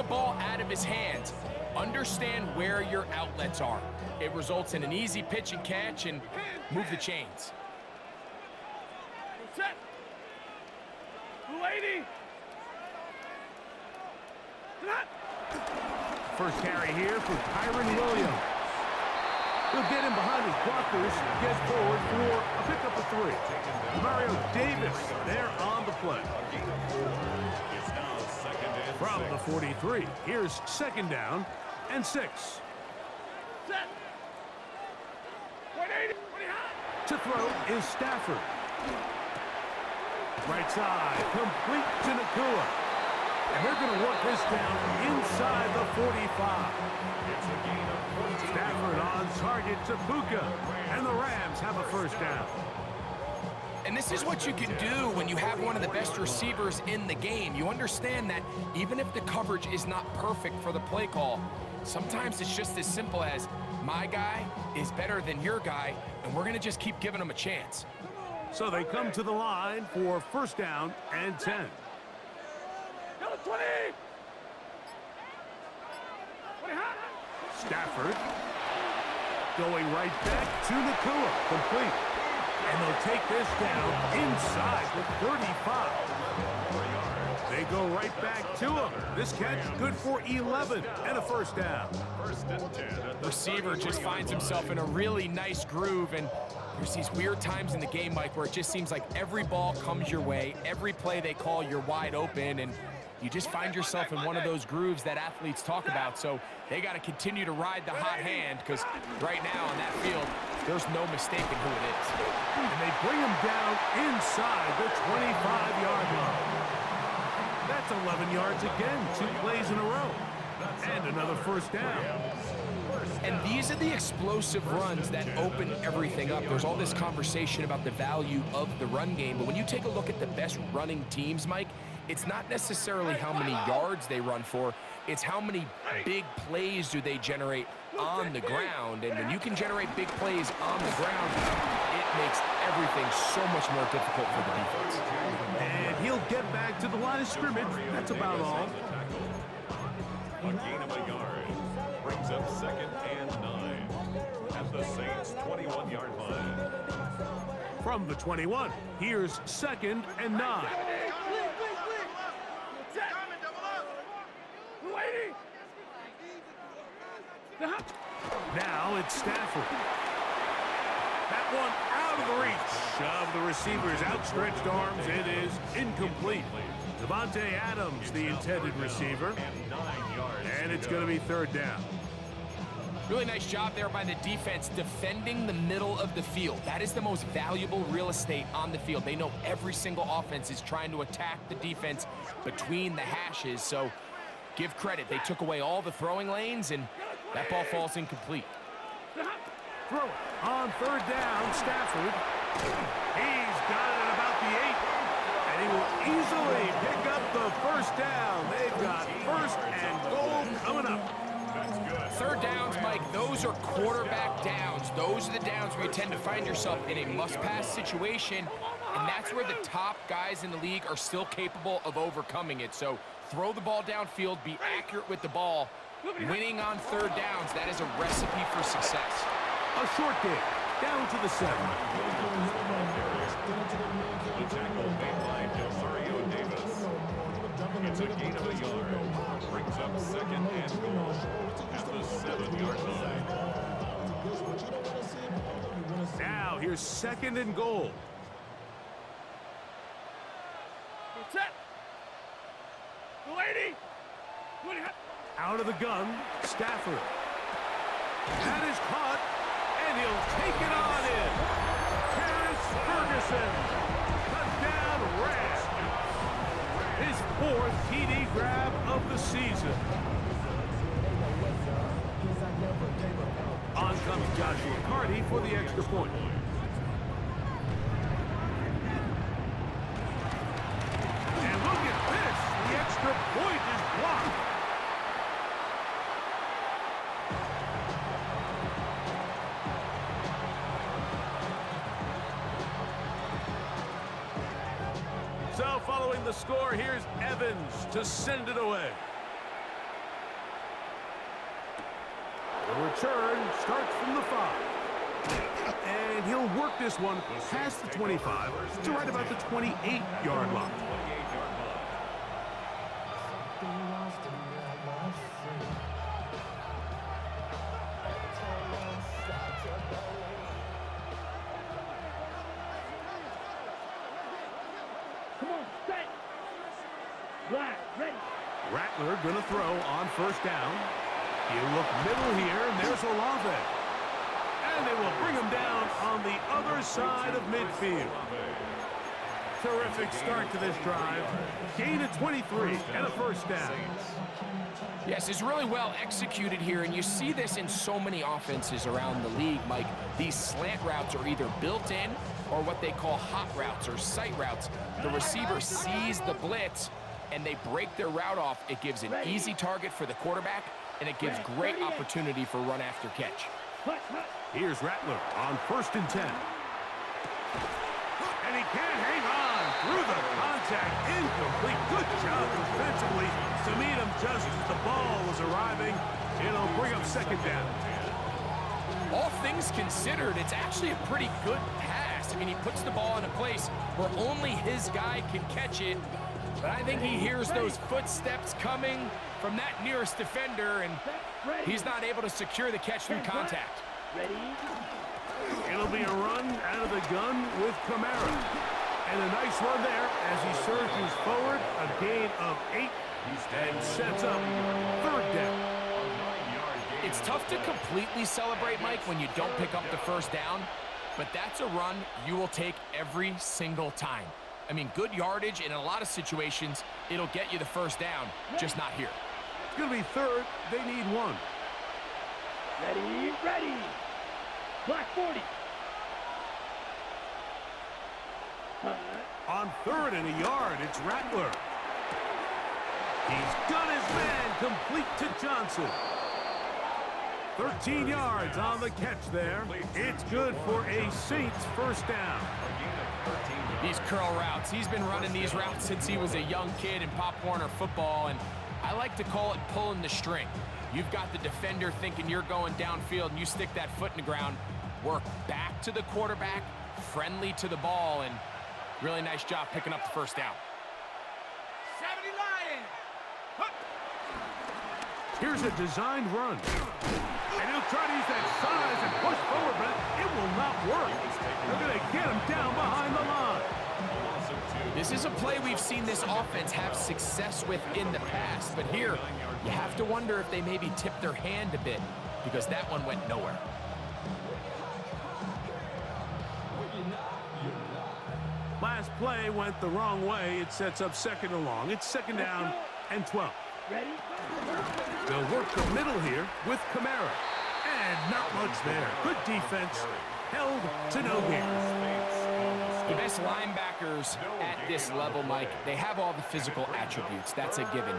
ball out of his hands, understand where your outlets are. It results in an easy pitch and catch and move the chains. Set. 280. First carry here for Kyron Williams. He'll get in behind his blockers, get forward for a pickup of 3. Mario Davis there on the play. From the 43, here's second down and 6. Set. 180. To throw is Stafford. Right side, complete to Nakua. And they're going to work this down inside the 45. Stafford on target to Puka. And the Rams have a first down. And this is what you can do when you have one of the best receivers in the game. You understand that even if the coverage is not perfect for the play call, sometimes it's just as simple as my guy is better than your guy, and we're going to just keep giving him a chance. So they come to the line for first down and 10. 20. Stafford going right back to Nakua, complete. And they'll take this down inside the 35. They go right back to him. This catch good for 11 and a first down. Receiver just finds himself in a really nice groove, and there's these weird times in the game, Mike, where it just seems like every ball comes your way, every play they call, you're wide open, and you just find yourself in one of those grooves that athletes talk about. So they got to continue to ride the hot hand, because right now on that field, there's no mistaking who it is. And they bring him down inside the 25-yard line. That's 11 yards again, 2 plays in a row. And another first down. And these are the explosive runs that open everything up. There's all this conversation about the value of the run game, but when you take a look at the best running teams, Mike, it's not necessarily how many yards they run for, it's how many big plays do they generate on the ground. And when you can generate big plays on the ground, it makes everything so much more difficult for the defense. And he'll get back to the line of scrimmage. That's about all. A gain of a yard brings up second and 9 at the Saints' 21-yard line. From the 21, here's second and 9. Now it's Stafford. That one out of the reach of the receiver's outstretched arms. It is incomplete. Devontae Adams, the intended receiver. And it's going to be third down. Really nice job there by the defense defending the middle of the field. That is the most valuable real estate on the field. They know every single offense is trying to attack the defense between the hashes. So give credit. They took away all the throwing lanes, and that ball falls incomplete. Throw it on third down, Stafford. He's got it at about the 8. And he will easily pick up the first down. They've got first and goal coming up. Third downs, Mike, those are quarterback downs. Those are the downs where you tend to find yourself in a must-pass situation, and that's where the top guys in the league are still capable of overcoming it. So throw the ball downfield, be accurate with the ball. Winning on third downs, that is a recipe for success. A short game, down to the 7. The tackle made by Mario Davis. It's a gain of a yard. Brings up second and goal at the 7-yard line. Now here's second and goal. Set. 280. Out of the gun, Stafford. That is caught, and he'll take it on in. Terrence Ferguson, touchdown Rams. His 4th TD grab of the season. On comes Joshua Carty for the extra point. And look at this, the extra point is blocked. So following the score, here's Evans to send it away. return starts from the 5. And he'll work this one past the 25 to right about the 28-yard line. Come on, set. Black, ready. Rattler gonna throw on first down. He'll look middle here, and there's Olave. And they will bring him down on the other side of midfield. Terrific start to this drive. Gain of 23 and a first down. Yes, it's really well executed here, and you see this in so many offenses around the league, Mike. These slant routes are either built in or what they call hot routes or sight routes. The receiver sees the blitz, and they break their route off. It gives an easy target for the quarterback, and it gives great opportunity for run after catch. Here's Rattler on first and 10. And he can't hang on through the contact. Incomplete. Good job defensively to meet him just as the ball was arriving. It'll bring up second down. All things considered, it's actually a pretty good pass. I mean, he puts the ball in a place where only his guy can catch it. But I think he hears those footsteps coming from that nearest defender, and he's not able to secure the catch through contact. Ready. It'll be a run out of the gun with Kamara. And a nice run there as he surges forward. A gain of 8 and sets up third down. It's tough to completely celebrate, Mike, when you don't pick up the first down, but that's a run you will take every single time. I mean, good yardage, and in a lot of situations, it'll get you the first down, just not here. It's going to be third. They need 1. Ready, ready. Black 40. On third and a yard, it's Rattler. He's got his man complete to Johnson. 13 yards on the catch there. It's good for a Saints first down. These curl routes, he's been running these routes since he was a young kid in Pop Warner football, and I like to call it pulling the string. You've got the defender thinking you're going downfield, and you stick that foot in the ground, work back to the quarterback, friendly to the ball, and really nice job picking up the first down. 70 Lions. Here's a designed run. And he'll try to use that size and push forward, but it will not work. They're going to get him down behind the line. This is a play we've seen this offense have success with in the past, but here you have to wonder if they maybe tipped their hand a bit, because that one went nowhere. Last play went the wrong way. It sets up second and long. It's second down and 12. Ready. They'll work the middle here with Kamara. And not much there. Good defense. Held to no gain. The best linebackers at this level, Mike, they have all the physical attributes. That's a given.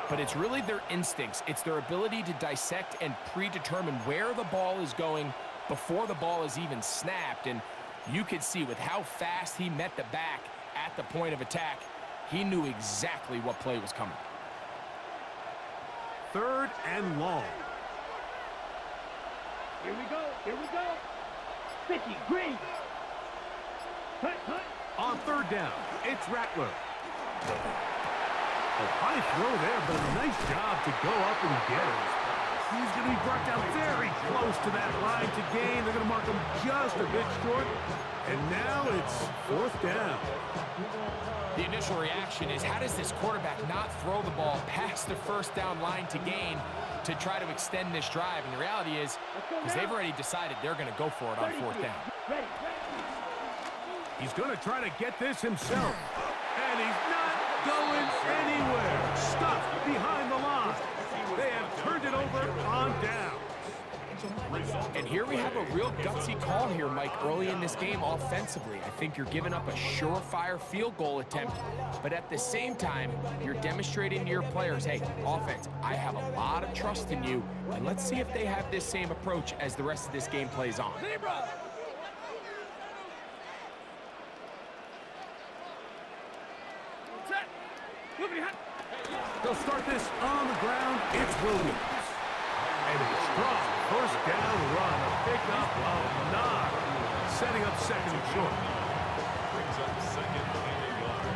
But it's really their instincts. It's their ability to dissect and predetermine where the ball is going before the ball is even snapped. And you could see with how fast he met the back at the point of attack, he knew exactly what play was coming. Third and long. Here we go. Here we go. 50 green. Hut, hut. On third down, it's Rattler. A high throw there, but a nice job to go up and get it. He's going to be brought down very close to that line to gain. They're going to mark him just a bit short. And now it's fourth down. The initial reaction is, how does this quarterback not throw the ball past the first down line to gain to try to extend this drive? And the reality is, because they've already decided they're going to go for it on fourth down. Ready. He's going to try to get this himself. And he's not going anywhere. Stuffed behind the line. They have turned it over on down. And here we have a real gutsy call here, Mike, early in this game offensively. I think you're giving up a surefire field goal attempt, but at the same time, you're demonstrating to your players, hey, offense, I have a lot of trust in you, and let's see if they have this same approach as the rest of this game plays on. Zebra. Set. Moving hot. They'll start this on the ground. It's Williams. And a strong first down run, a pickup of 9, setting up second and short. Brings up second and a yard.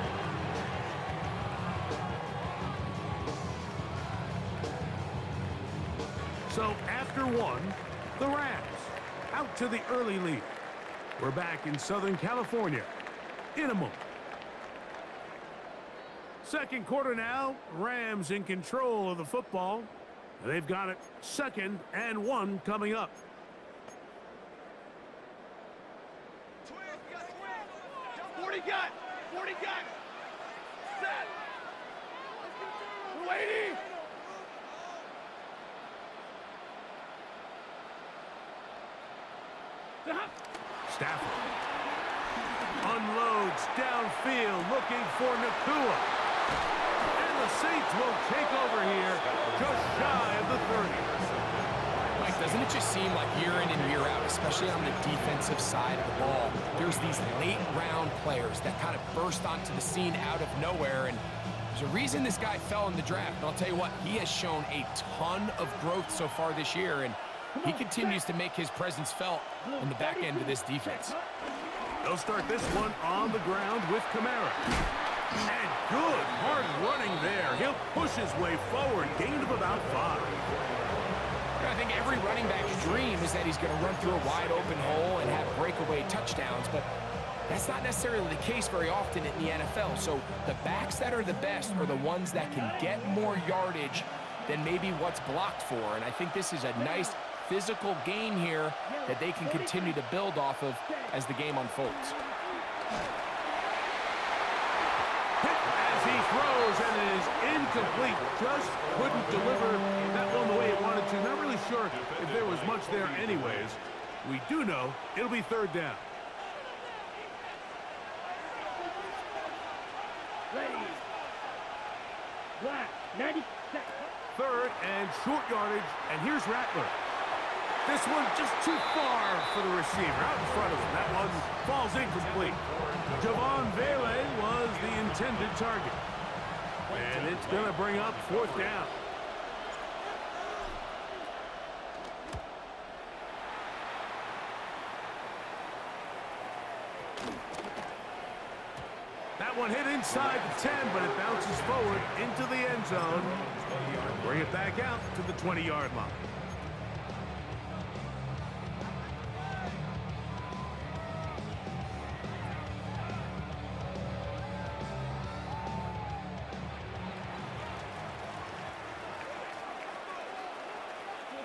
So after 1, the Rams out to the early lead. We're back in Southern California in a moment. Second quarter now, Rams in control of the football. They've got it 2nd and 1 coming up. 40 gun! 40 gun! Set! We're waiting! Stafford unloads downfield looking for Nakua. And the Saints will take over here just shy of the 30. Mike, doesn't it just seem like year in and year out, especially on the defensive side of the ball, there's these late round players that kind of burst onto the scene out of nowhere, and there's a reason this guy fell in the draft. And I'll tell you what, he has shown a ton of growth so far this year, and he continues to make his presence felt on the back end of this defense. They'll start this one on the ground with Kamara. And good hard running there. He'll push his way forward, gain of about 5. I think every running back's dream is that he's going to run through a wide open hole and have breakaway touchdowns, but that's not necessarily the case very often in the NFL. So the backs that are the best are the ones that can get more yardage than maybe what's blocked for. And I think this is a nice physical game here that they can continue to build off of as the game unfolds. As he throws, and it is incomplete. Just couldn't deliver that one the way he wanted to. Not really sure if there was much there anyways. We do know it'll be 3rd down. Ready. Black. 90 seconds. 3rd and short yardage, and here's Rattler. This one just too far for the receiver, out in front of him. That one falls incomplete. Javon Vele was the intended target. And it's going to bring up 4th down. That one hit inside the 10, but it bounces forward into the end zone. Bring it back out to the 20-yard line.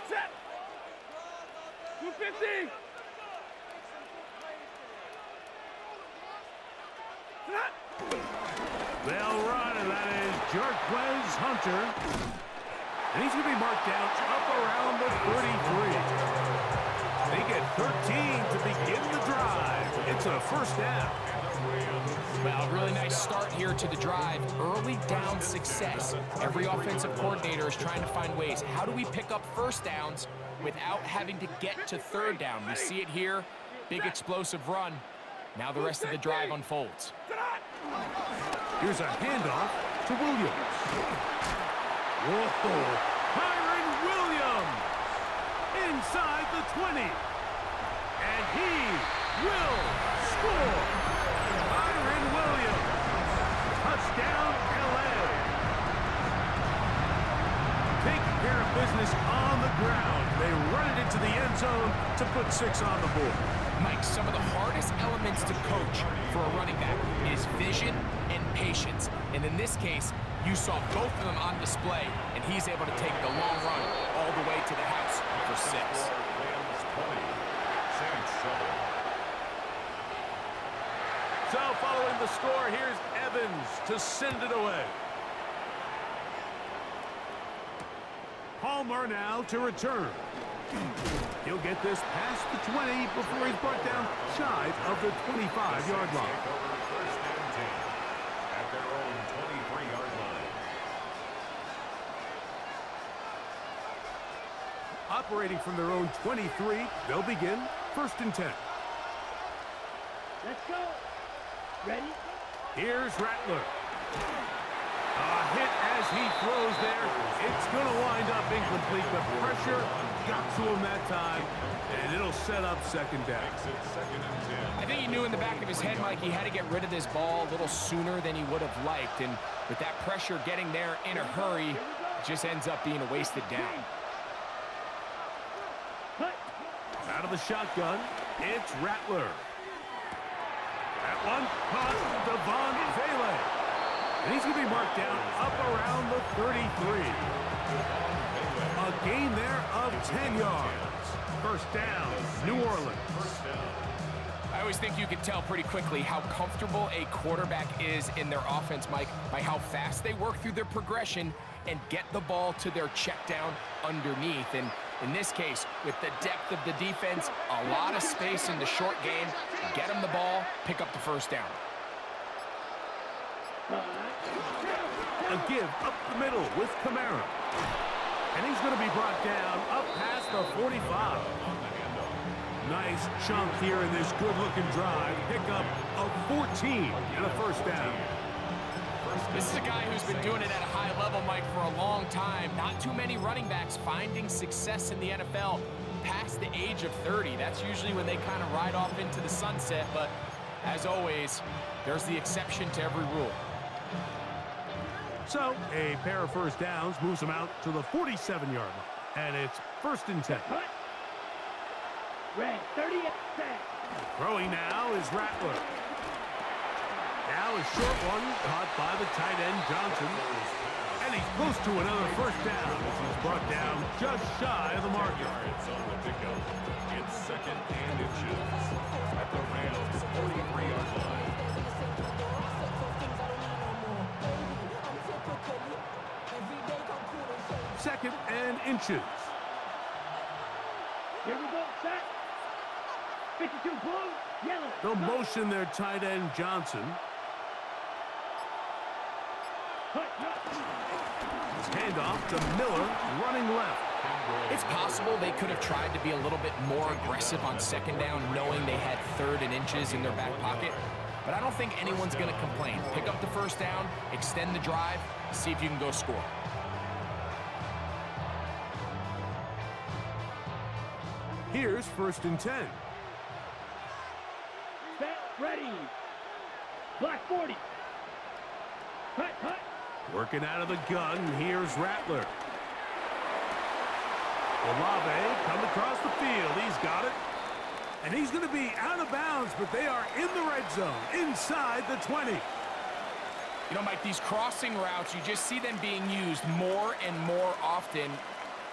Set! 250! They'll run, and that is Jarquez Hunter. And he's going to be marked down up around the 33. They get 13 to begin the drive. It's a 1st down. Well, really nice start here to the drive. Early down success. Every offensive coordinator is trying to find ways. How do we pick up 1st downs without having to get to 3rd down? We see it here. Big explosive run. Now the rest of the drive unfolds. Here's a handoff to Williams. Whoa! Kyron Williams inside the 20. And he will score. Kyron Williams. Touchdown, LA. Taking care of business on the ground. They run it into the end zone to put 6 on the board. Mike, some of the hardest elements to coach for a running back is vision and patience. And in this case, you saw both of them on display, and he's able to take the long run all the way to the house for 6. So following the score, here's Evans to send it away. Palmer now to return. He'll get this past the 20 before he's brought down shy of the 25-yard line. First and 10 at their own 23-yard line. Operating from their own 23, they'll begin 1st and 10. Let's go. Ready? Here's Rattler. A hit as he throws there. It's going to wind up incomplete. The pressure got to him that time, and it'll set up second down. I think he knew in the back of his head, Mike, he had to get rid of this ball a little sooner than he would have liked. And with that pressure getting there in a hurry, it just ends up being a wasted down. Out of the shotgun, it's Rattler. That one caught Devon Vele. And he's going to be marked down up around the 33. A gain there of 10 yards. First down, New Orleans. I always think you can tell pretty quickly how comfortable a quarterback is in their offense, Mike, by how fast they work through their progression and get the ball to their check down underneath. And in this case, with the depth of the defense, a lot of space in the short game, get them the ball, pick up the first down. A give up the middle with Kamara. And he's going to be brought down up past the 45. Nice chunk here in this good-looking drive. Pick up of 14 and a first down. This is a guy who's been doing it at a high level, Mike, for a long time. Not too many running backs finding success in the NFL past the age of 30. That's usually when they kind of ride off into the sunset. But as always, there's the exception to every rule. So a pair of first downs moves them out to the 47-yard line. And it's 1st and 10. Red 38. Throwing now is Rattler. Now a short one caught by the tight end Johnson. And he's close to another first down as he's brought down just shy of the marker. Yards on the pickup. It's 2nd and inches at the Rams 43-yard line. Second and inches. Here we go, set. 52 blue, yellow. The motion there, tight end Johnson. Handoff to Miller, running left. It's possible they could have tried to be a little bit more aggressive on second down, knowing they had 3rd and inches in their back pocket. But I don't think anyone's going to complain. Pick up the first down, extend the drive, see if you can go score. Here's 1st and 10. Set, ready. Black 40. Cut, cut. Working out of the gun, here's Rattler. Olave coming across the field. He's got it. And he's going to be out of bounds, but they are in the red zone, inside the 20. You know, Mike, these crossing routes, you just see them being used more and more often.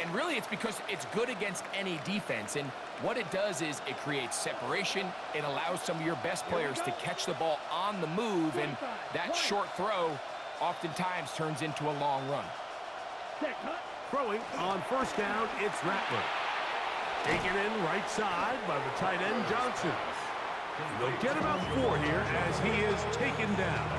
And really, it's because it's good against any defense. And what it does is it creates separation. It allows some of your best players to catch the ball on the move. And that short throw oftentimes turns into a long run. Throwing on first down, it's Rattler. Taken in right side by the tight end Johnson. They'll get about 4 here as he is taken down.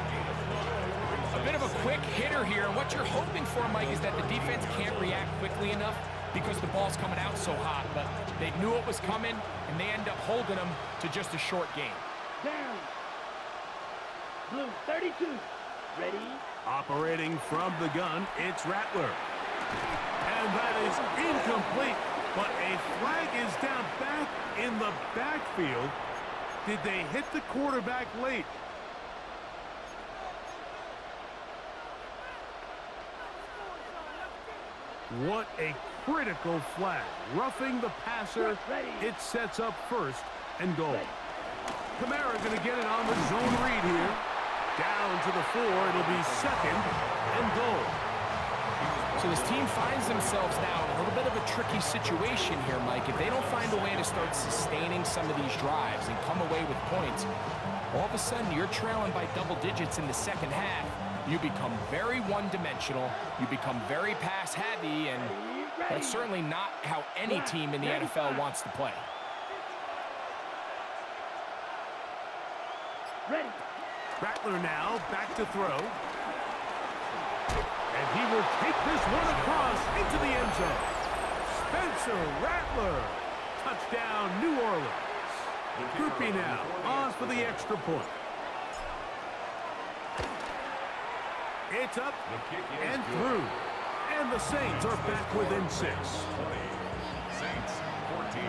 A bit of a quick hitter here. And what you're hoping for, Mike, is that the defense can't react quickly enough because the ball's coming out so hot. But they knew it was coming, and they end up holding them to just a short gain. Down. Blue 32. Ready. Operating from the gun, it's Rattler. And that is incomplete. But a flag is down back in the backfield. Did they hit the quarterback late? What a critical flag. Roughing the passer. It sets up 1st and goal. Kamara going to get it on the zone read here. Down to the 4. It'll be 2nd and goal. So this team finds themselves now in a little bit of a tricky situation here, Mike. If they don't find a way to start sustaining some of these drives and come away with points, all of a sudden you're trailing by double digits in the second half. You become very one-dimensional. You become very pass-heavy, and that's certainly not how any team in the NFL wants to play. Ready. Rattler now back to throw. And he will take this one across into the end zone. Spencer Rattler. Touchdown, New Orleans. Groupie now on for the extra point. It's up and through. And the Saints are back within 6. 20. Saints 14.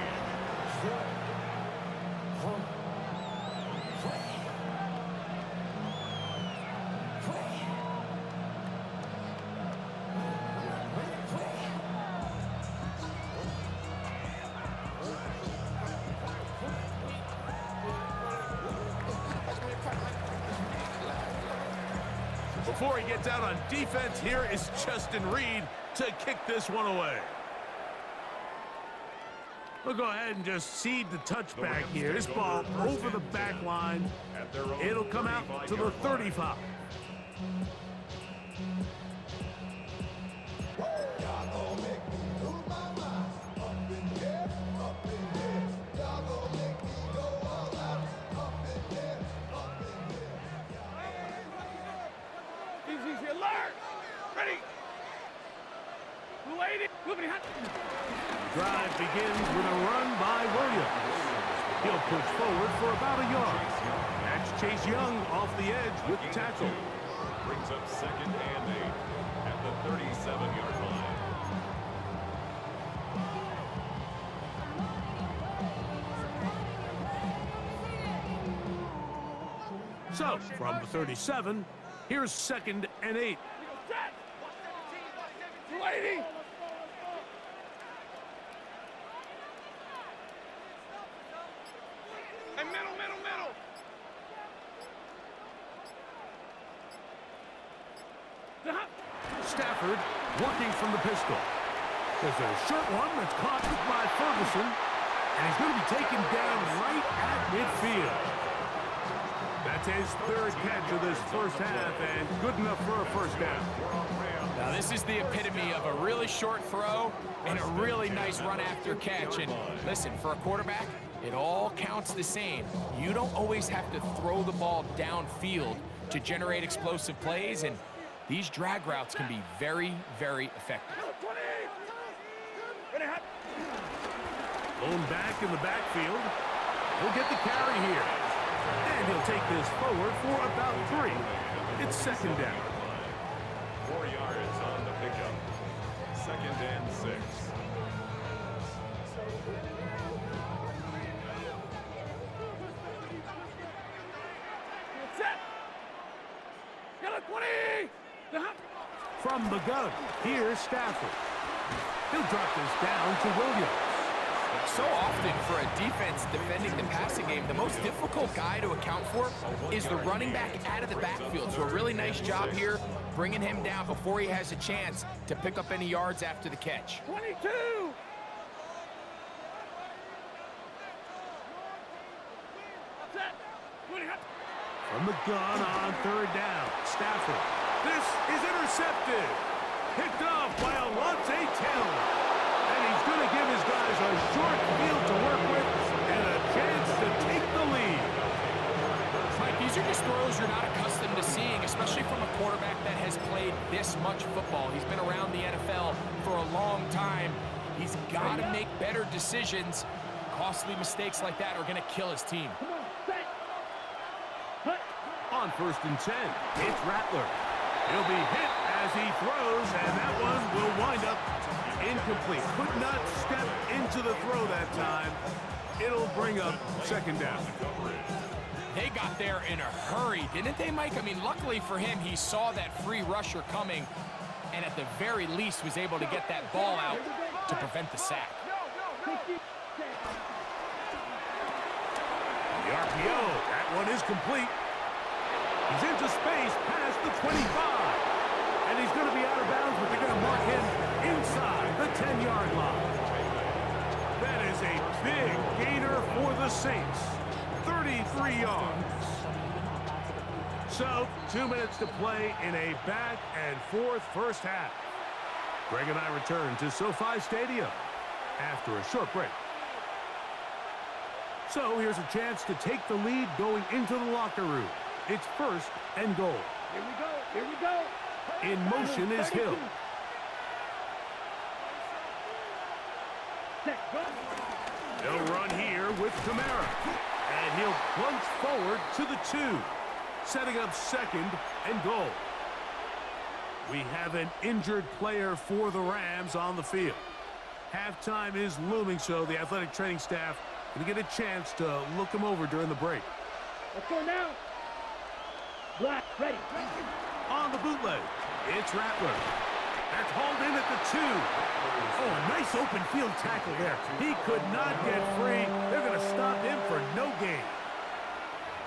Before he gets out on defense, here is Justin Reed to kick this one away. We'll go ahead and just seed the touchback here. This ball over the back line. It'll come out to the 35. Drive begins with a run by Williams. He'll push forward for about a yard. That's Chase Young off the edge with the tackle. Brings up 2nd and 8 at the 37-yard line. So, from the 37, here's 2nd and 8. Lady! And middle. Stafford working from the pistol. There's a short one that's caught by Ferguson, and he's going to be taken down right at midfield. That's his 3rd catch of this first half, and good enough for a first down. Now, this is the epitome of a really short throw and a really nice run after catch. And listen, for a quarterback, it all counts the same. You don't always have to throw the ball downfield to generate explosive plays, and these drag routes can be very, very effective. Blown back in the backfield. He'll get the carry here. And he'll take this forward for about 3. It's 2nd down. 4 yards on the pickup. 2nd and 6. From the gun, here's Stafford. He'll drop this down to Williams. So often for a defense defending the passing game, the most difficult guy to account for is the running back out of the backfield. So a really nice job here bringing him down before he has a chance to pick up any yards after the catch. 22! From the gun on 3rd down, Stafford. This is intercepted. Picked off by Alontae Taylor. And he's going to give his guys a short field to work with and a chance to take the lead. Mike, these are just throws you're not accustomed to seeing, especially from a quarterback that has played this much football. He's been around the NFL for a long time. He's got to make better decisions. Costly mistakes like that are going to kill his team. On 1st and 10, it's Rattler. He'll be hit as he throws, and that one will wind up incomplete. Could not step into the throw that time. It'll bring up 2nd down. They got there in a hurry, didn't they, Mike? I mean, luckily for him, he saw that free rusher coming, and at the very least was able to get that ball out to prevent the sack. The RPO, that one is complete. He's into space past the 25. And he's going to be out of bounds, but they're going to mark him inside the 10-yard line. That is a big gainer for the Saints. 33 yards. So, 2 minutes to play in a back-and-forth first half. Greg and I return to SoFi Stadium after a short break. So, here's a chance to take the lead going into the locker room. It's 1st and goal. Here we go. In motion is Hill. They'll run here with Kamara. And he'll plunge forward to the 2. Setting up 2nd and goal. We have an injured player for the Rams on the field. Halftime is looming, so the athletic training staff going to get a chance to look him over during the break. Let's go now. Black, ready. On the bootleg, it's Rattler. That's hauled in at the 2. Oh, a nice open field tackle there. He could not get free. They're going to stop him for no gain.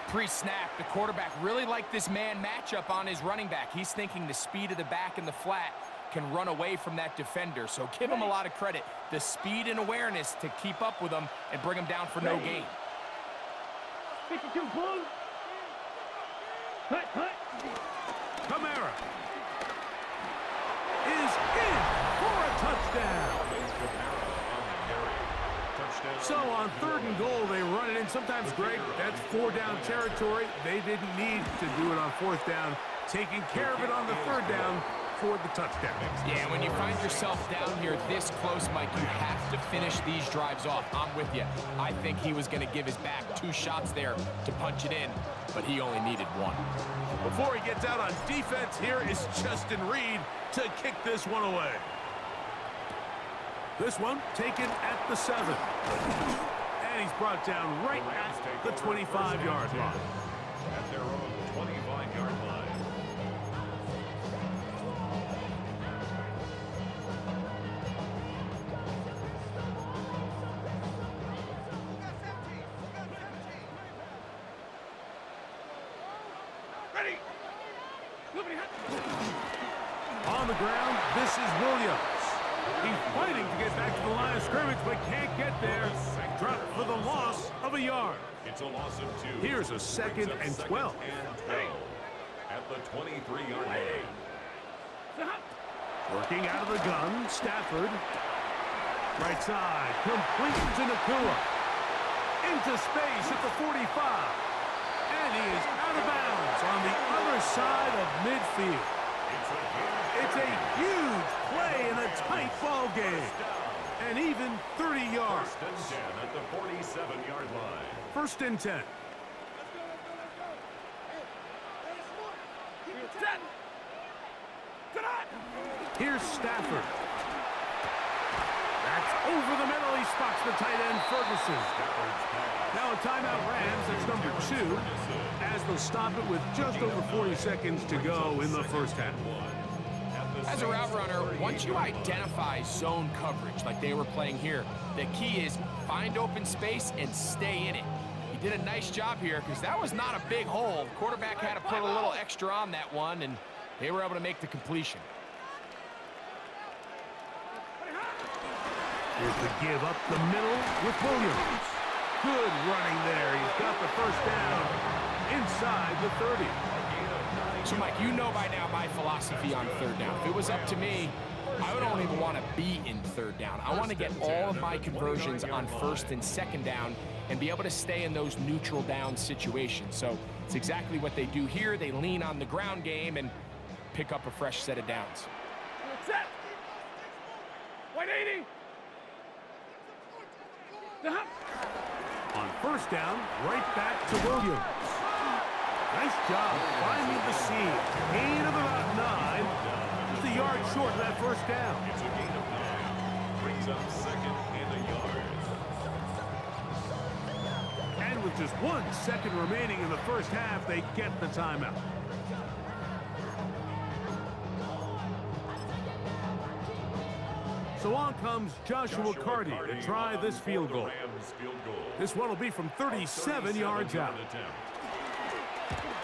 Pre-snap, the quarterback really liked this man matchup on his running back. He's thinking the speed of the back and the flat can run away from that defender. So give him a lot of credit. The speed and awareness to keep up with him and bring him down for no gain. 52 blue. Hut, hut. Kamara is in for a touchdown. So on 3rd and goal, they run it in. Sometimes, Greg, that's 4-down territory. They didn't need to do it on 4th down. Taking care of it on the 3rd down for the touchdown. Yeah, when you find yourself down here this close, Mike, you have to finish these drives off. I'm with you. I think he was going to give his back 2 shots there to punch it in, but he only needed 1. Before he gets out on defense, here is Justin Reed to kick this one away. This one taken at the 7. And he's brought down right at the 25-yard line. At their own 25-yard line. Ready. On the ground, this is Williams. He's fighting to get back to the line of scrimmage, but can't get there. Dropped for the loss of a yard. It's a loss of 2. Here's a 2nd and 12. At the 23-yard line. Working out of the gun, Stafford. Right side, complete to Nakua. Into space at the 45. And he is out of bounds on the other side of midfield. It's a huge play in a tight ball game. And even 30 yards. 1st and 10 at the 47-yard line. 1st and 10. Here's Stafford. That's over the middle. He spots the tight end, Ferguson. Now a timeout Rams. It's number 2. As they'll stop it with just over 40 seconds to go in the 1st half. As a route runner, once you identify zone coverage like they were playing here, the key is find open space and stay in it. He did a nice job here because that was not a big hole. The quarterback had to put a little extra on that one, and they were able to make the completion. Here's the give up the middle with Williams. Good running there. He's got the 1st down inside the 30. So, Mike, you know by now my philosophy on 3rd down. If it was up to me, I would only want to be in 3rd down. I want to get all of my conversions on 1st and 2nd down and be able to stay in those neutral down situations. So it's exactly what they do here. They lean on the ground game and pick up a fresh set of downs. Set. 180. On 1st down, right back to Williams. Nice job finding the seam. Gain of about 9. Just a yard short of that 1st down. It's a gain of 9. Brings up 2nd and a yard. And with just 1 second remaining in the 1st half, they get the timeout. So on comes Joshua Carty to try this field goal. This one will be from 37 yards out.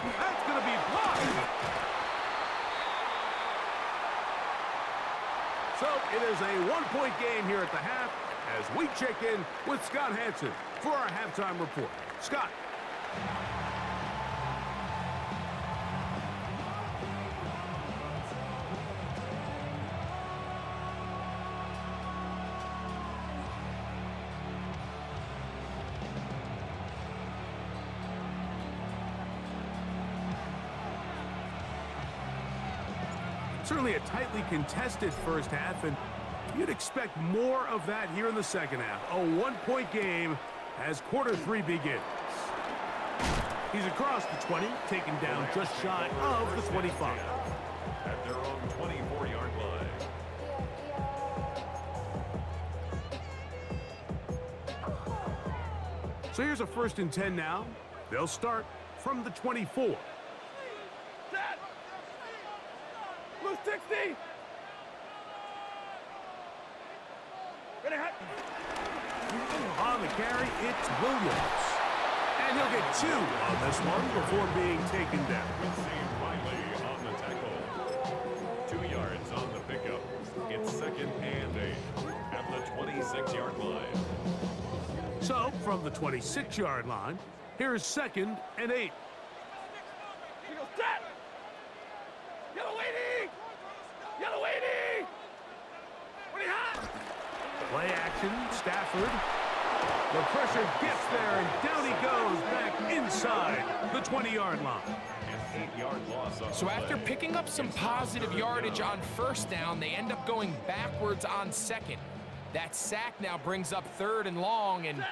That's going to be blocked. So it is a 1-point game here at the half as we check in with Scott Hansen for our halftime report. Scott. Certainly a tightly contested 1st half, and you'd expect more of that here in the 2nd half. A 1-point game as quarter 3 begins. He's across the 20, taken down just shy of the 25. At their own 20 So here's a 1st and 10 now. They'll start from the 24. Set. Blue 60. Ready, hot. On the carry, it's Williams. And he'll get 2 on this one before being taken down. Quincy Riley on the tackle. 2 yards on the pickup. It's 2nd and 8 at the 26-yard line. So from the 26-yard line, here's 2nd and 8. Eagle set. Yellow waiting. Yellow waiting. Ready, hot. Play action, Stafford. The pressure gets there, and down he goes back inside the 20-yard line. An 8-yard loss on So the after play. picking up some positive yardage on 1st down, they end up going backwards on 2nd. That sack now brings up 3rd and long, and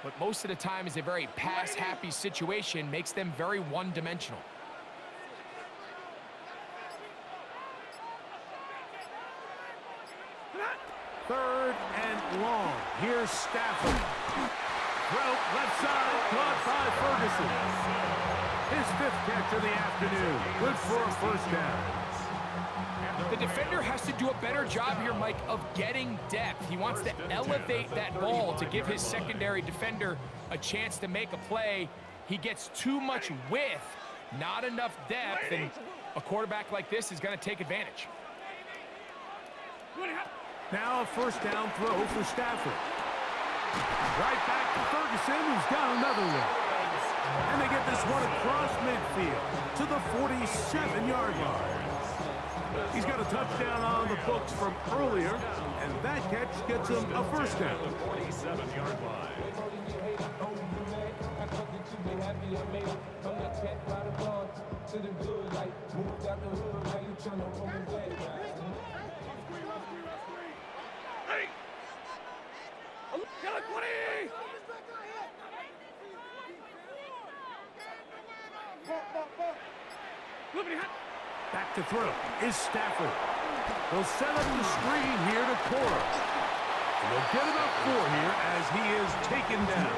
what most of the time is a very pass-happy situation makes them very one-dimensional. Third and long. Here's Stafford. Throw left side, caught by Ferguson. His 5th catch of the afternoon. Good for a 1st down. The defender has to do a better job here, Mike, of getting depth. He wants to elevate that ball to give his secondary defender a chance to make a play. He gets too much width, not enough depth, and a quarterback like this is going to take advantage. Now a 1st down throw for Stafford. Right back to Ferguson, who's got another one. And they get this one across midfield to the 47-yard line. He's got a touchdown on the books from earlier, and that catch gets him a 1st down. 47-yard line. Hey. Yellow 20. Flippity hot. Back to throw is Stafford. They'll set up the screen here to Cora. And they'll get about 4 here as he is taken down.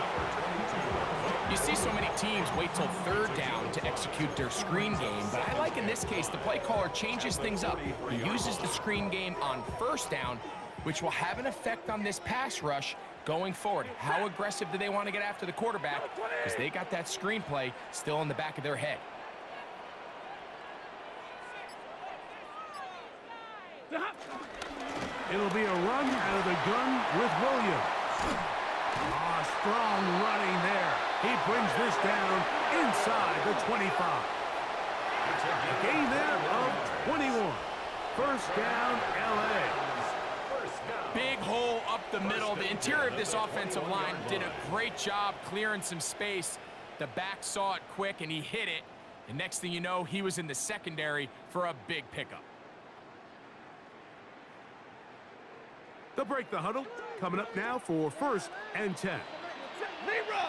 You see so many teams wait till 3rd down to execute their screen game, but I like in this case the play caller changes things up. He uses the screen game on 1st down, which will have an effect on this pass rush going forward. How aggressive do they want to get after the quarterback? Because they got that screen play still in the back of their head. It'll be a run out of the gun with Williams. Strong running there. He brings this down inside the 25. A gain there of 21. 1st down, L.A. Big hole up the middle. The interior of this offensive line did a great job clearing some space. The back saw it quick, and he hit it. And next thing you know, he was in the secondary for a big pickup. They'll break the huddle. Coming up now for 1st and 10. Zebra.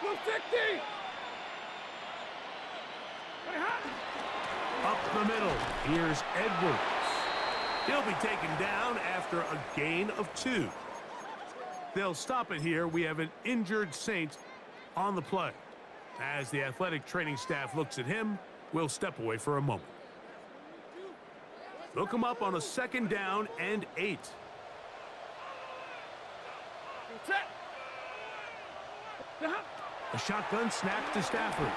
Blue 60. Ready, hot. Up the middle, here's Edwards. He'll be taken down after a gain of 2. They'll stop it here. We have an injured Saint on the play. As the athletic training staff looks at him, we'll step away for a moment. They'll come up on a 2nd down and 8. Set. A shotgun snap to Stafford.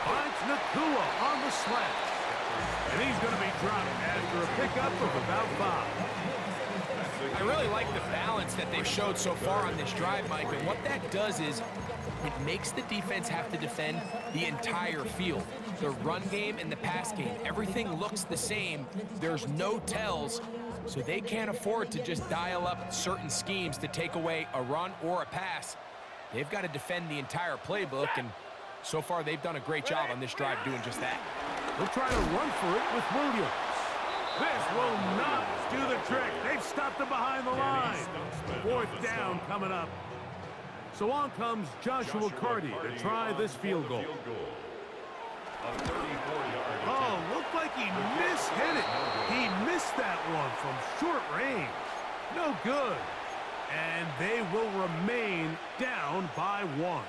Finds Nakua on the slant. And he's going to be dropped after a pickup of about 5. I really like the balance that they've showed so far on this drive, Mike, and what that does is it makes the defense have to defend the entire field. The run game and the pass game, everything looks the same. There's no tells, so they can't afford to just dial up certain schemes to take away a run or a pass. They've got to defend the entire playbook, and so far they've done a great job on this drive doing just that. They'll try to run for it with Williams. This will not do the trick. They've stopped him behind the line. 4th down coming up. So on comes Joshua Carty to try this field goal. Oh, looked like he mishit it. He missed that one from short range. No good. And they will remain down by 1.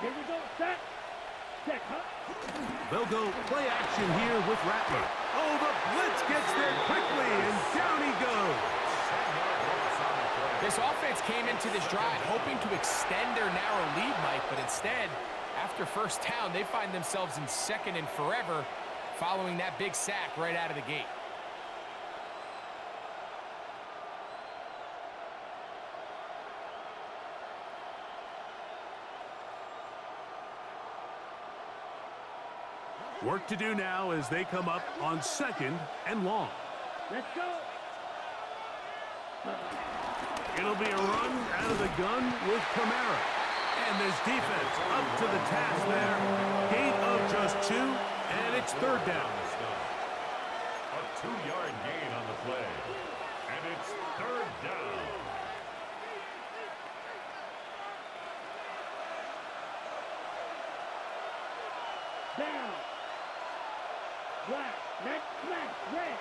Here we go, set. Check, huh? They'll go play action here with Rattler. Oh, the blitz gets there quickly, and down he goes. This offense came into this drive hoping to extend their narrow lead, Mike, but instead, after first down, they find themselves in second and forever following that big sack right out of the gate. Work to do now as they come up on 2nd and long. Let's go. It'll be a run out of the gun with Kamara. And this defense up to the task there. Gain of just 2, and it's 3rd down. A 2-yard gain on the play. And it's 3rd down. Down. Black. Next smash. Red.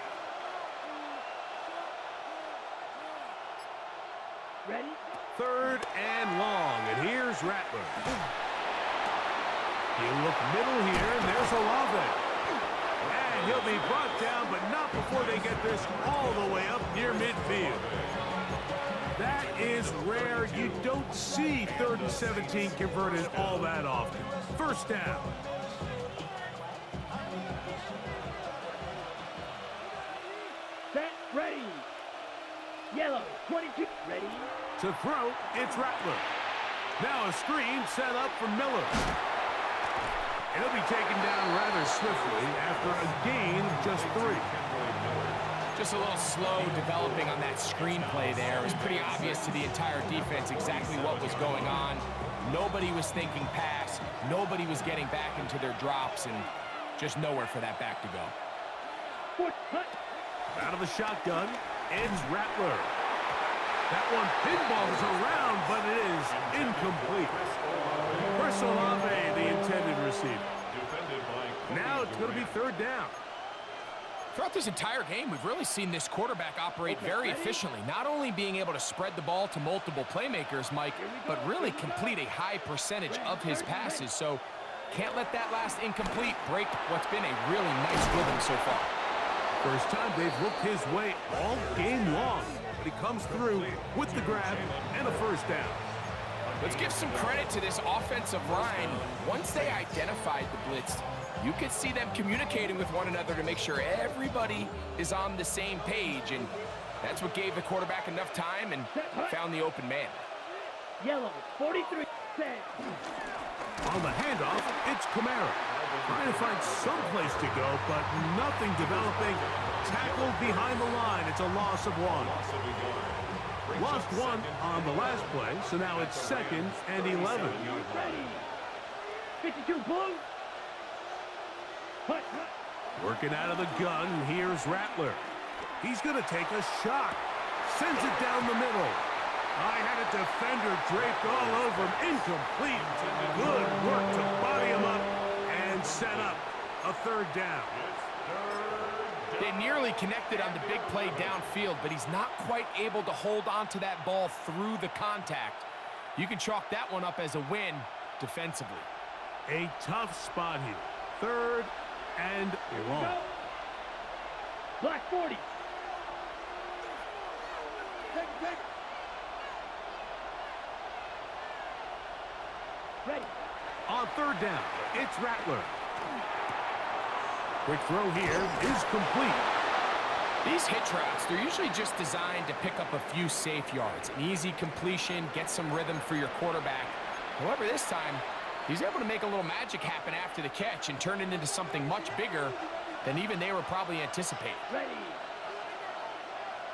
Ready? 3rd and long, and here's Rattler. You look middle here, and there's Olave. And he'll be brought down, but not before they get this all the way up near midfield. That is rare. You don't see 3rd and 17 converted all that often. 1st down. Set. Ready. Yellow. 22. Ready. To throw, it's Rattler. Now a screen set up for Miller. He'll be taken down rather swiftly after a gain of just 3. Just a little slow developing on that screenplay there. It was pretty obvious to the entire defense exactly what was going on. Nobody was thinking pass. Nobody was getting back into their drops, and just nowhere for that back to go. Foot. Hut. Out of the shotgun, it's Rattler. That one pinballs around, but it is incomplete. Chris Olave, the intended receiver. Now it's going to be 3rd down. Throughout this entire game, we've really seen this quarterback operate very efficiently, not only being able to spread the ball to multiple playmakers, Mike, but really complete a high percentage of his passes. So can't let that last incomplete break what's been a really nice rhythm so far. First time they've looked his way all game long, but he comes through with the grab and a 1st down. Let's give some credit to this offensive line. Once they identified the blitz, you could see them communicating with one another to make sure everybody is on the same page, and that's what gave the quarterback enough time and found the open man. Yellow. 43. Set. On the handoff, it's Kamara. Trying to find some place to go, but nothing developing. Tackled behind the line. It's a loss of 1. Lost 1 on the last play, so now it's 2nd and 11. Ready. 52 blue. Hut. Hut. Working out of the gun, here's Rattler. He's going to take a shot. Sends it down the middle. I had a defender draped all over him. Incomplete. Good work to body him up and set up a 3rd down. They nearly connected on the big play downfield, but he's not quite able to hold on to that ball through the contact. You can chalk that one up as a win defensively. A tough spot here. 3rd and long. Black 40. Check. Ready. On 3rd down, it's Rattler. Quick throw here is complete. These hitch routes, they're usually just designed to pick up a few safe yards. An easy completion, get some rhythm for your quarterback. However, this time, he's able to make a little magic happen after the catch and turn it into something much bigger than even they were probably anticipating. Ready.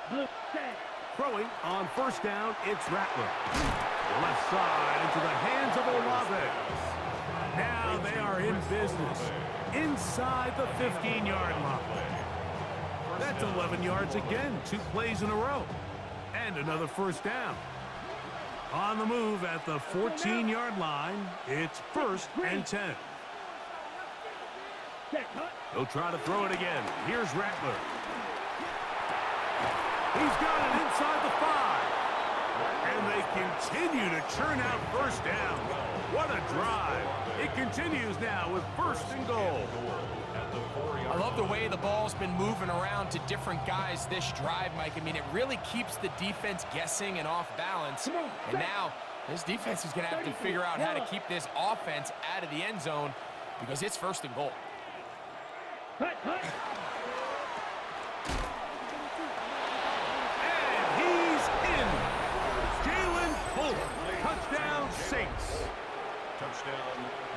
Blue. Set. Throwing on 1st down, it's Rattler. Left side into the hands of Olave. Now they are in business inside the 15-yard line. That's 11 yards again, 2 plays in a row. And another 1st down. On the move at the 14-yard line, it's 1st and 10. Set, cut. He'll try to throw it again. Here's Rattler. He's got it inside the 5. And they continue to churn out first down. What a drive. It continues now with 1st and goal. I love the way the ball's been moving around to different guys this drive, Mike. I mean, it really keeps the defense guessing and off balance. And now this defense is going to have to figure out how to keep this offense out of the end zone because it's 1st and goal. Cut, cut. And he's in. Jalen Holt. Touchdown, Saints. Touchdown,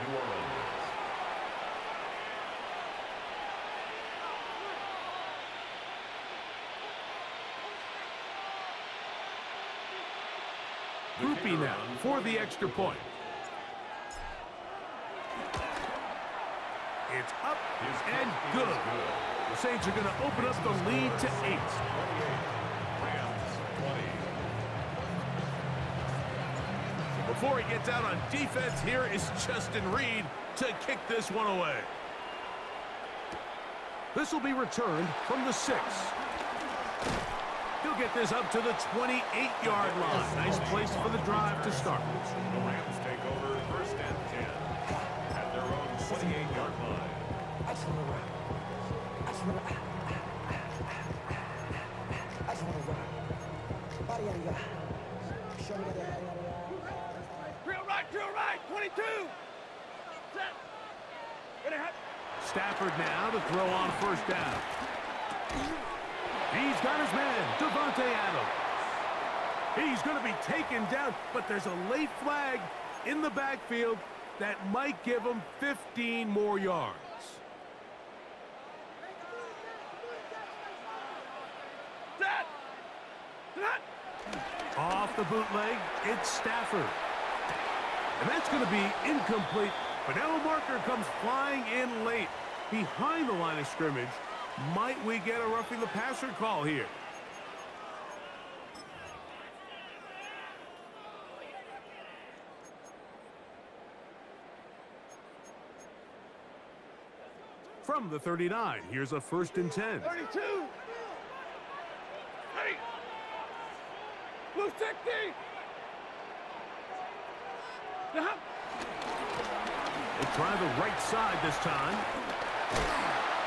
New Orleans. Groupie now for the extra point. It's up and good. The Saints are going to open up the lead to 8. Rams 20. Before he gets out on defense, here is Justin Reed to kick this one away. This will be returned from the 6. He'll get this up to the 28-yard line. Nice place for the drive to start. The Rams take over 1st and 10 at their own 28-yard line. Drill right, 22. Set. Ready, hot. Stafford now to throw on 1st down. He's got his man, Devontae Adams. He's going to be taken down, but there's a late flag in the backfield that might give him 15 more yards. Set. Set. Off the bootleg, it's Stafford. And that's going to be incomplete, but now a marker comes flying in late behind the line of scrimmage. Might we get a roughing the passer call here? From the 39, here's a 1st and 10. 32. Ready. Blue 60. They'll try the right side this time.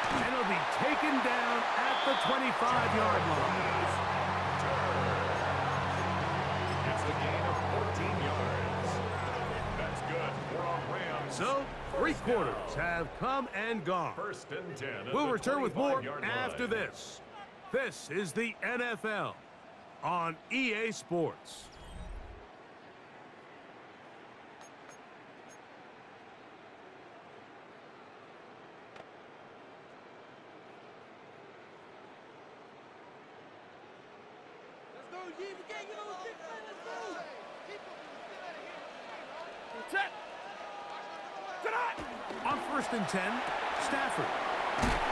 And he'll be taken down at the 25-yard line. It's a gain of 14 yards. That's good for a Rams. So, 3 quarters have come and gone. 1st and 10. We'll return with more 25-yard after line. this. This is the NFL on EA Sports. Set. On 1st and 10, Stafford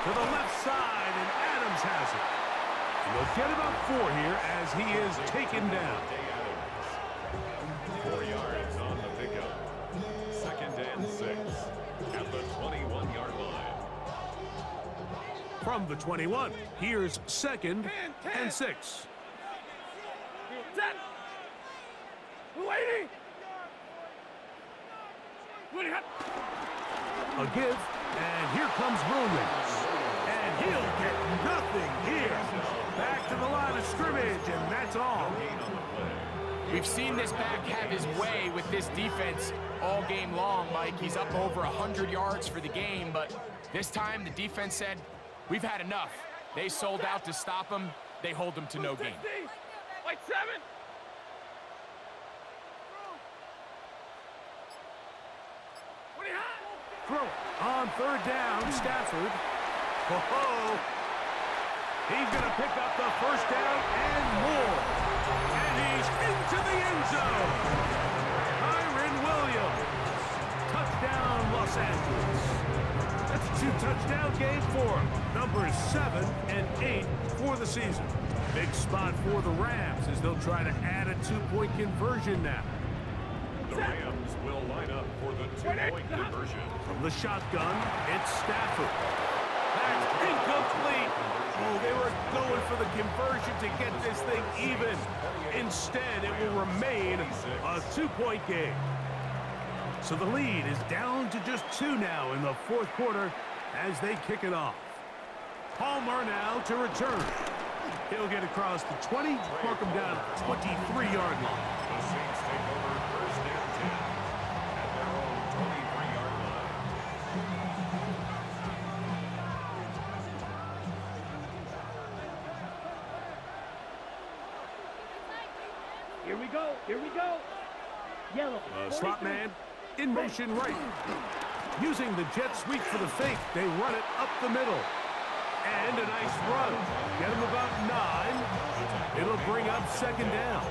to the left side, and Adams has it. And they'll get about 4 here as he is taken down. 4 yards on the pickup. 2nd and 6 at the 21-yard line. From the 21, here's 2nd and 6. Set. Waiting. Ready, hot. A give, and here comes Williams. And he'll get nothing here. Back to the line of scrimmage, and that's all. We've seen this back have his way with this defense all game long, Mike. He's up over 100 yards for the game, but this time the defense said, we've had enough. They sold out to stop him. They hold him to no gain. Like 7. What do you have? Throw on 3rd down, Stafford. Ho-ho! He's going to pick up the 1st down and more. And he's into the end zone. Kyron Williams. Touchdown, Los Angeles. That's a 2-touchdown game for him. Numbers 7 and 8 for the season. Big spot for the Rams as they'll try to add a 2-point conversion now. The Rams Rams will line up for the two-point conversion. From the shotgun, it's Stafford. That's incomplete. Oh, they were going for the conversion to get this thing even. Instead, it will remain a two-point game. So the lead is down to just 2 now in the fourth quarter as they kick it off. Palmer now to return. He'll get across the 20, mark him down at the 23-yard line. The Saints take over first and 10 at their own 23-yard line. Here we go. Here we go. Yellow. Slot man in motion right. Using the jet sweep for the fake, they run it up the middle. And a nice run. Get him about 9. It'll bring up second down.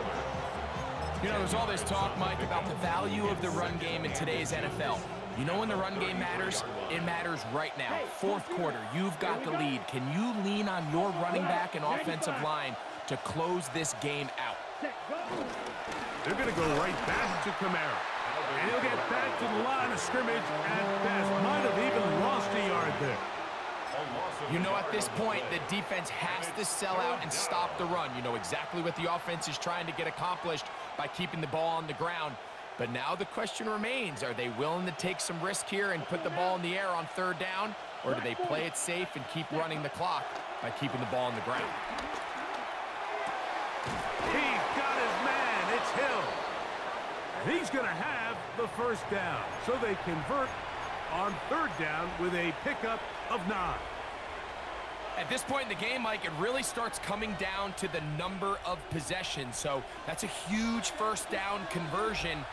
You know, there's all this talk, Mike, about the value of the run game in today's NFL. You know when the run game matters? It matters right now. Fourth quarter, you've got the lead. Can you lean on your running back and offensive line to close this game out? They're going to go right back to Kamara. And he'll get back to the line of scrimmage at best. Might have even lost a yard there. You know, at this point, the defense has to sell out and stop the run. You know exactly what the offense is trying to get accomplished by keeping the ball on the ground. But now the question remains, are they willing to take some risk here and put the ball in the air on third down? Or do they play it safe and keep running the clock by keeping the ball on the ground? He's got his man. It's Hill. And he's going to have the first down. So they convert on third down with a pickup of 9. At this point in the game, Mike, it really starts coming down to the number of possessions. So that's a huge first down conversion,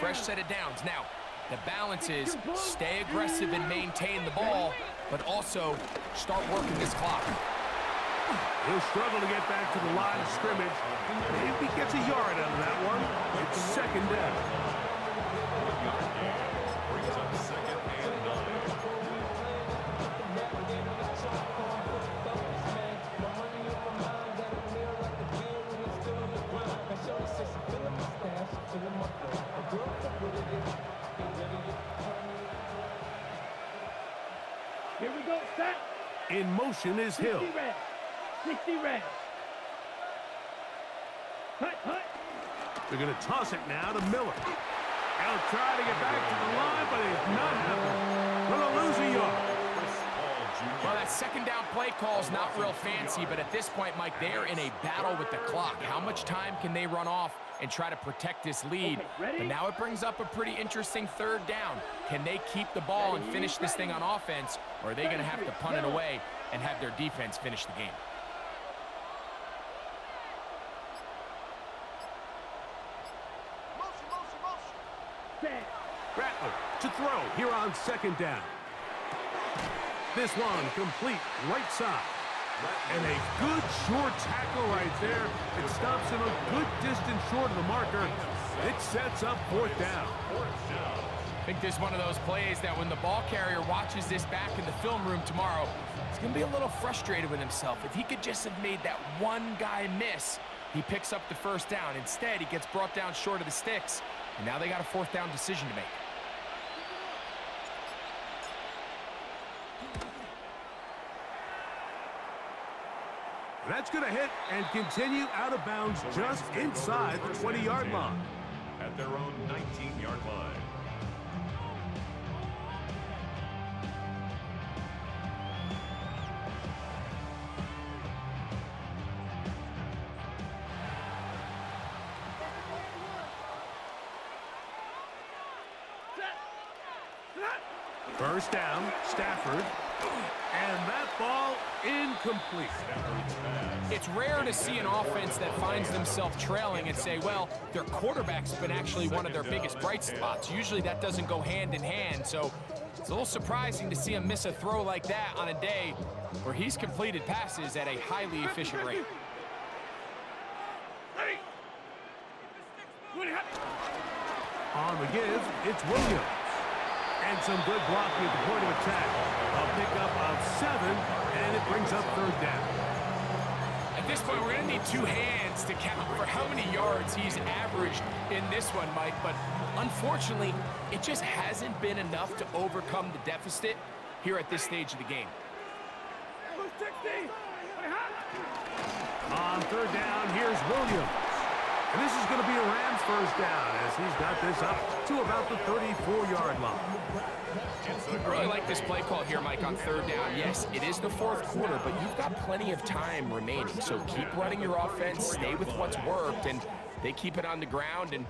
fresh set of downs. Now, the balance is stay aggressive and maintain the ball, but also start working this clock. He'll struggle to get back to the line of scrimmage. Maybe he gets a yard out of that one. It's second down. 1-yard gain brings up second and 9. Here we go. Set. In motion is Hill. 60 Rams. 60 Rams. Hut, hut. They're going to toss it now to Miller. He'll try to get back to the line, but it's not happening. Going to lose a yard. Well, that second down play call is not real fancy, but at this point, Mike, they're in a battle with the clock. How much time can they run off and try to protect this lead? But now it brings up a pretty interesting third down. Can they keep the ball and finish this thing on offense, or are they going to have to punt it away and have their defense finish the game? Rattler to throw here on second down. This one complete right side. And a good short tackle right there. It stops him a good distance short of the marker. It sets up fourth down. I think this is one of those plays that when the ball carrier watches this back in the film room tomorrow, he's going to be a little frustrated with himself. If he could just have made that one guy miss, he picks up the first down. Instead, he gets brought down short of the sticks, and now they got a fourth down decision to make. That's going to hit and continue out of bounds just inside the 20-yard line. At their own 19-yard line. First down, Stafford. And that ball incomplete. It's rare to see an offense that finds themselves trailing and say, well, their quarterback's been actually one of their biggest bright spots. Usually that doesn't go hand in hand, so it's a little surprising to see him miss a throw like that on a day where he's completed passes at a highly efficient rate. On the give, it's Williams. And some good blocking at the point of attack. A pickup of 7, and it brings up third down. I this point, we're going to need two hands to count for how many yards he's averaged in this one, Mike. But unfortunately, it just hasn't been enough to overcome the deficit here at this stage of the game. On third down, here's Williams. And this is going to be a Rams first down as he's got this up to about the 34-yard line. I really like this play call here, Mike, on third down. Yes, it is the fourth quarter, but you've got plenty of time remaining. So keep running your offense, stay with what's worked, and they keep it on the ground and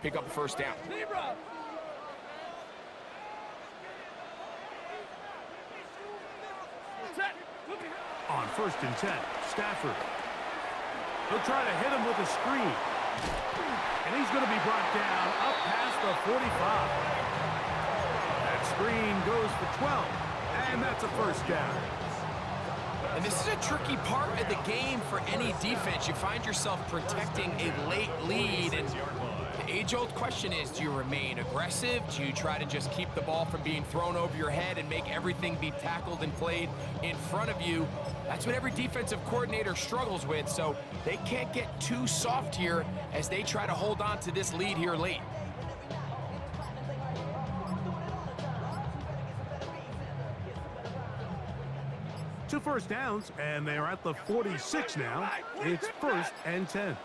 pick up a first down. On 1st and 10, Stafford. He'll try to hit him with a screen. And he's going to be brought down up past the 45. That screen goes for 12. And that's a first down. And this is a tricky part of the game for any defense. You find yourself protecting a late lead, and the age-old question is, do you remain aggressive? Do you try to just keep the ball from being thrown over your head and make everything be tackled and played in front of you? That's what every defensive coordinator struggles with, so they can't get too soft here as they try to hold on to this lead here late. Two first downs, and they're at the 46 now. It's 1st and 10.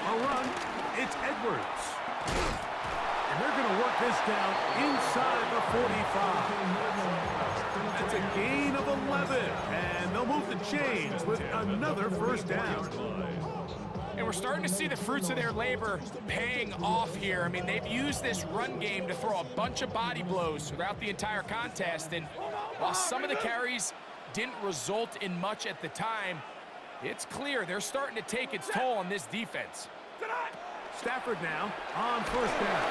A run, it's Edwards. And they're going to work this down inside the 45. That's a gain of 11, and they'll move the chains with another first down. And we're starting to see the fruits of their labor paying off here. I mean, they've used this run game to throw a bunch of body blows throughout the entire contest, and while some of the carries didn't result in much at the time, it's clear they're starting to take its toll on this defense. Stafford now on first down.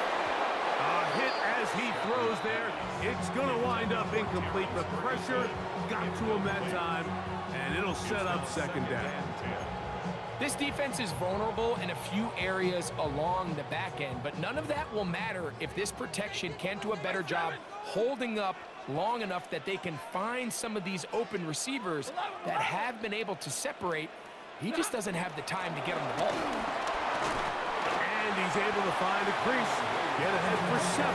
A hit as he throws there. It's going to wind up incomplete. The pressure got to him that time, and it'll set up second down. This defense is vulnerable in a few areas along the back end, but none of that will matter if this protection can't do a better job holding up long enough that they can find some of these open receivers that have been able to separate. He just doesn't have the time to get him the ball. And he's able to find a crease, get ahead for 7.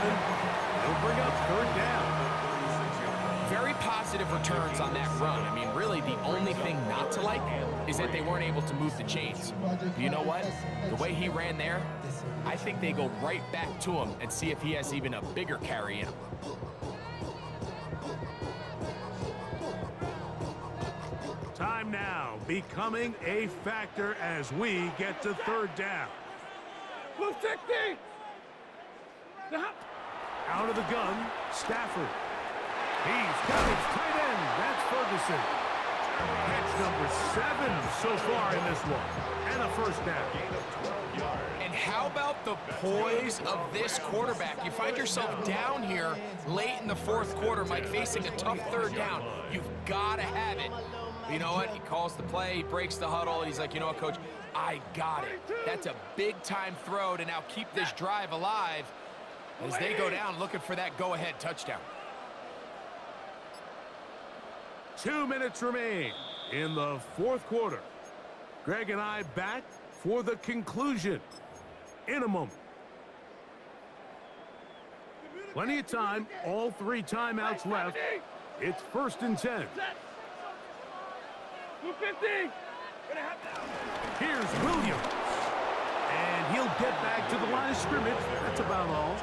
He'll bring up third down. Very positive returns on that run. I mean, really, the only thing not to like is that they weren't able to move the chains. But you know what? The way he ran there, I think they go right back to him and see if he has even a bigger carry in him. Time now becoming a factor as we get to third down. Out of the gun, Stafford. He's got his tight end. That's Ferguson. Catch number 7 so far in this one. And a first down. And how about the poise of this quarterback? You find yourself down here late in the fourth quarter, Mike, facing a tough third down. You've got to have it. You know what? He calls the play, he breaks the huddle, and he's like, you know what, Coach? I got it. That's a big-time throw to now keep this drive alive as they go down looking for that go-ahead touchdown. 2 minutes remain in the fourth quarter. Greg and I back for the conclusion in a moment. Plenty of time, all 3 timeouts left. It's 1st and 10. Here's Williams. And he'll get back to the line of scrimmage. That's about all.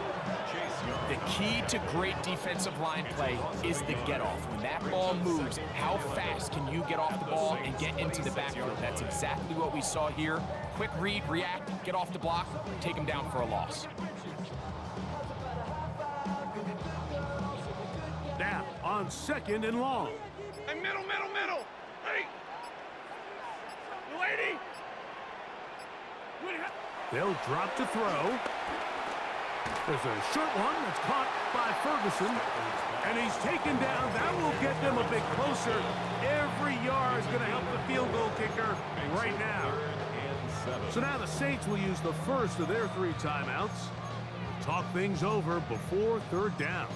The key to great defensive line play is the get-off. When that ball moves, how fast can you get off the ball and get into the backfield? That's exactly what we saw here. Quick read, react, get off the block, take him down for a loss. Now on 2nd and long. Hey, middle. Hey. Lady. They'll drop to throw. There's a short one that's caught by Ferguson. And he's taken down. That will get them a bit closer. Every yard is going to help the field goal kicker right now. So now the Saints will use the first of their 3 timeouts. Talk things over before third down.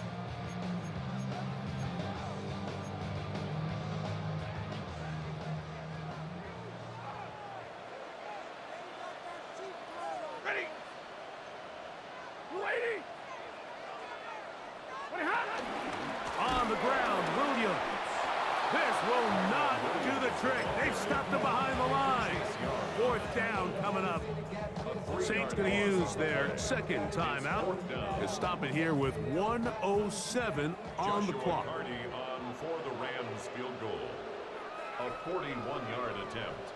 will not do the trick. They've stopped him behind the line. Fourth down coming up. Saints going to use their second timeout to stop it here with 1:07 on the clock. Hardy on for the Rams field goal. A 41-yard attempt.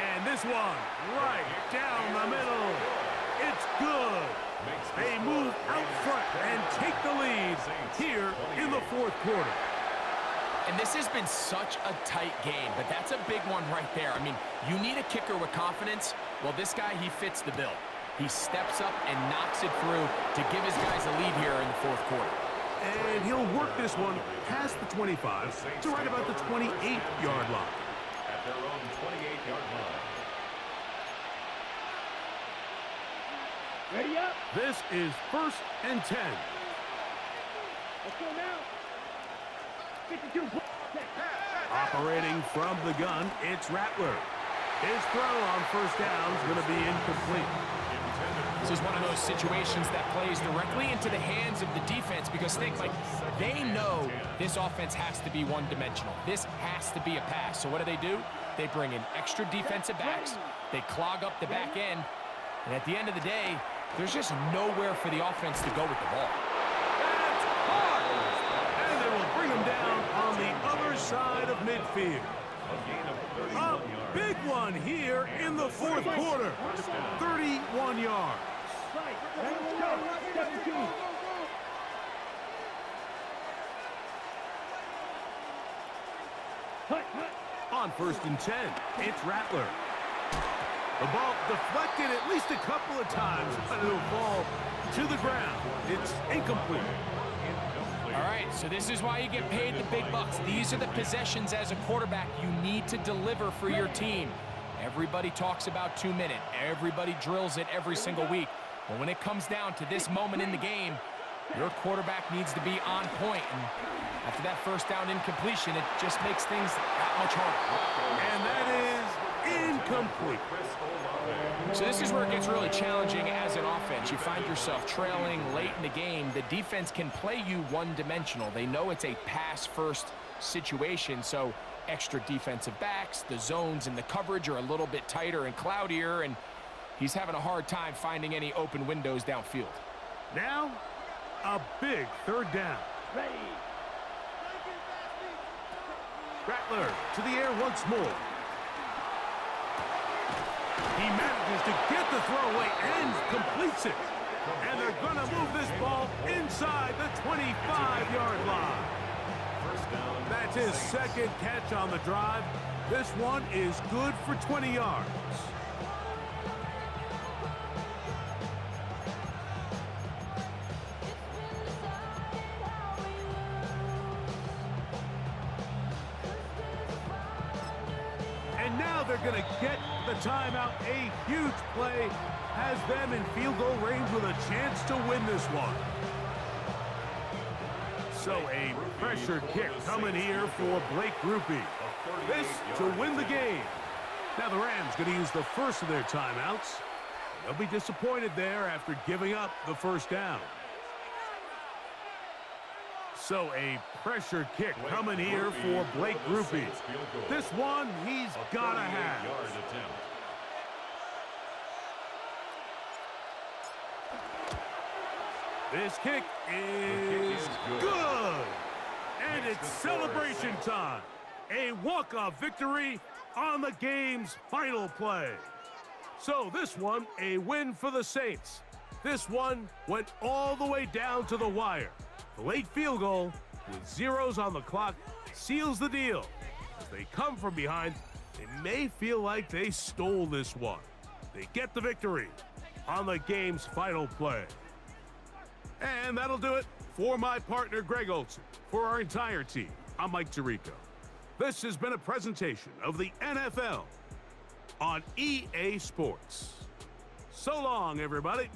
And this one right down the middle. It's good. They move out front and take the lead here in the fourth quarter. And this has been such a tight game, but that's a big one right there. I mean, you need a kicker with confidence. Well, this guy, he fits the bill. He steps up and knocks it through to give his guys a lead here in the fourth quarter. And he'll work this one past the 25 to right about the 28-yard line. At their own 28-yard line. Ready up. This is 1st and 10. Let's go now. 52. Operating from the gun, it's Rattler. His throw on first down is going to be incomplete. This is one of those situations that plays directly into the hands of the defense because think, like, they know this offense has to be one-dimensional. This has to be a pass. So what do? They bring in extra defensive backs. They clog up the back end. And at the end of the day, there's just nowhere for the offense to go with the ball. That's hard! And they will bring him down on the other side of midfield. A big one here in the fourth quarter. 31 yards. Right. Let's go. 17. Hut. On 1st and 10, it's Rattler. The ball deflected at least a couple of times, but it'll fall to the ground. It's incomplete. All right, so this is why you get paid the big bucks. These are the possessions as a quarterback you need to deliver for your team. Everybody talks about 2-minute. Everybody drills it every single week. But when it comes down to this moment in the game, your quarterback needs to be on point. And after that first down incompletion, it just makes things that much harder. And that is incomplete. So this is where it gets really challenging as an offense. You find yourself trailing late in the game. The defense can play you one-dimensional. They know it's a pass-first situation, so extra defensive backs, the zones and the coverage are a little bit tighter and cloudier, and he's having a hard time finding any open windows downfield. Now, a big third down. Ready. Rattler to the air once more. He manages to get the throw away and completes it. And they're going to move this ball inside the 25-yard line. That's his second catch on the drive. This one is good for 20 yards. And now they're going to get the timeout. A huge play has them in field goal range with a chance to win this one. So a pressure kick coming here for Blake Grupe. This to win the game. Now the Rams going to use the first of their timeouts. They'll be disappointed there after giving up the first down. So a pressure kick coming here for Blake Grupe. This one he's got to have. This kick is good. And it's celebration time. A walk-off victory on the game's final play. So this one, a win for the Saints. This one went all the way down to the wire. The late field goal with zeros on the clock seals the deal. As they come from behind, they may feel like they stole this one. They get the victory on the game's final play. And that'll do it for my partner, Greg Olson. For our entire team, I'm Mike Tirico. This has been a presentation of the NFL on EA Sports. So long, everybody.